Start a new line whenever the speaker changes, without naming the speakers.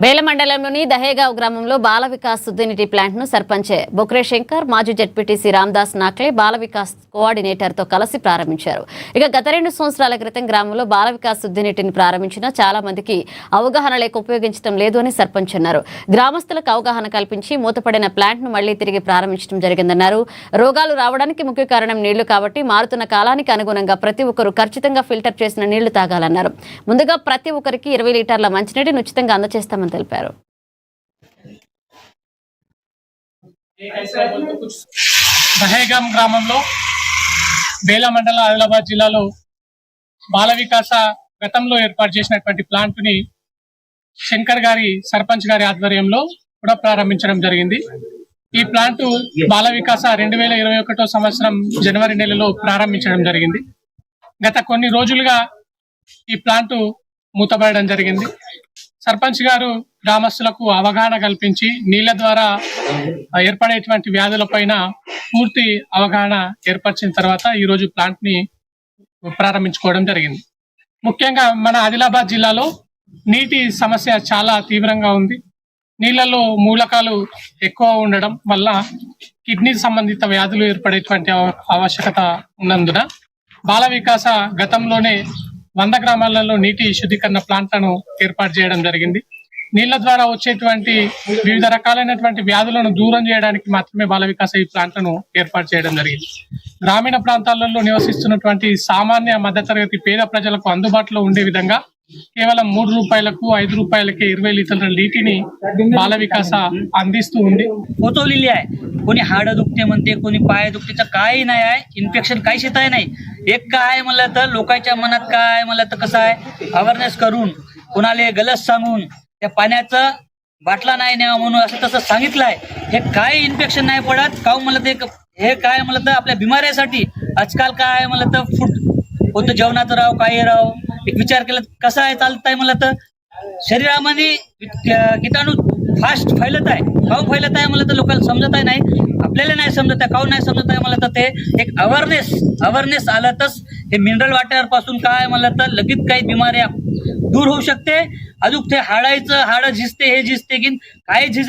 బేల మండలంలోని దహేగావ్ గ్రామంలో బాల వికాస్ సుద్దినిటి ప్లాంట్ ను సర్పంచ్ బొక్రే శంకర్, మాజీ జెడ్పీటీసీ రామదాస్ నాక్లే బాల వికాస్ కోఆర్డినేటర్ తో కలిసి ప్రారంభించారు. ఇక గత 2 సంవత్సరాల క్రితం గ్రామంలో బాల వికాస్ సుద్దినిటిని ప్రారంభించిన చాలా మందికి అవగాహన లేక ఉపయోగించడం లేదు అని సర్పంచ్ అన్నారు. గ్రామస్తులకు అవగాహన కల్పించి మూతపడిన ప్లాంట్ ను మళ్లీ తిరిగి ప్రారంభించడం జరిగిందన్నారు. రోగాలు రావడానికి ముఖ్య కారణం నీళ్లు కాబట్టి మారుతున్న కాలానికి అనుగుణంగా ప్రతి ఒక్కరూ ఖచ్చితంగా ఫిల్టర్ చేసిన నీళ్లు తాగాలన్నారు. ముందుగా ప్రతి ఒక్కరికి 20 లీటర్ల మంచినీటిని ఉచితంగా అందజేస్తామని తెలిపారు.
దహేగాం గ్రామంలో బేల మండల ఆదిలాబాద్ జిల్లాలో బాల వికాస గతంలో ఏర్పాటు చేసినటువంటి ప్లాంట్ ని శంకర్ గారి సర్పంచ్ గారి ఆధ్వర్యంలో కూడా ప్రారంభించడం జరిగింది. ఈ ప్లాంట్ బాల వికాస 2021 సంవత్సరం జనవరి నెలలో ప్రారంభించడం జరిగింది. గత కొన్ని రోజులుగా ఈ ప్లాంట్ మూతపడడం జరిగింది. సర్పంచ్ గారు గ్రామస్తులకు అవగాహన కల్పించి నీళ్ల ద్వారా ఏర్పడేటువంటి వ్యాధులపైన పూర్తి అవగాహన ఏర్పరిచిన తర్వాత ఈ రోజు ప్లాంట్ ని ప్రారంభించుకోవడం జరిగింది. ముఖ్యంగా మన ఆదిలాబాద్ జిల్లాలో నీటి సమస్య చాలా తీవ్రంగా ఉంది. నీళ్లలో మూలకాలు ఎక్కువ ఉండడం వల్ల కిడ్నీ సంబంధిత వ్యాధులు ఏర్పడేటువంటి ఆవశ్యకత ఉన్నందున బాల వికాస గతంలోనే 100 గ్రామాలలో నీటి శుద్ధీకరణ ప్లాంట్లను ఏర్పాటు చేయడం జరిగింది. నీళ్ల ద్వారా వచ్చేటువంటి వివిధ రకాలైనటువంటి వ్యాధులను దూరం చేయడానికి మాత్రమే బాల వికాస ఈ ప్లాంట్లను ఏర్పాటు చేయడం జరిగింది. గ్రామీణ ప్రాంతాలలో నివసిస్తున్నటువంటి సామాన్య మధ్యతరగతి పేద ప్రజలకు అందుబాటులో ఉండే विधंगा కేవలం 3 రూపాయలకు 5 రూపాయలకే 20 లీటర్ల నీటిని బాల వికాస అందిస్తూ ఉంది.
फोटो लिहिले आहे. कोणी हाड दुखते म्हणते, कोणी पाय दुखतेचं काही नाही आहे. इन्फेक्शन काहीच येत नाही. एक काय म्हणलं तर लोकांच्या मनात काय म्हणलं तर कसं आहे, अवेअरनेस करून कोणाला गलत सांगून त्या पाण्याचं बाटला नाही न्यावा म्हणून असं तसं सांगितलं आहे. हे काय इन्फेक्शन नाही पडत का म्हणलं ते, हे काय म्हणलं तर आपल्या बिमाऱ्यासाठी आजकाल काय म्हणलं तर फूड कोणतं जेवणाचं राव काही राव एक विचार केला कसं आहे चालतंय म्हणलं तर शरीरामध्ये कीटाणू फास्ट फैलत आहे. काऊन फैलत आहे म्हणलं तर लोकांना समजत आहे नाही, आपल्याला नाही समजत आहे. काऊन नाही समजत आहे म्हणलं तर ते एक अवेअरनेस आलं तर हे मिनरल वॉटर पासून काय म्हणलं तर लगेच काही बिमाऱ्या दूर होऊ शकते. अजून ते हाड झिजते हे झिजते की काय झिज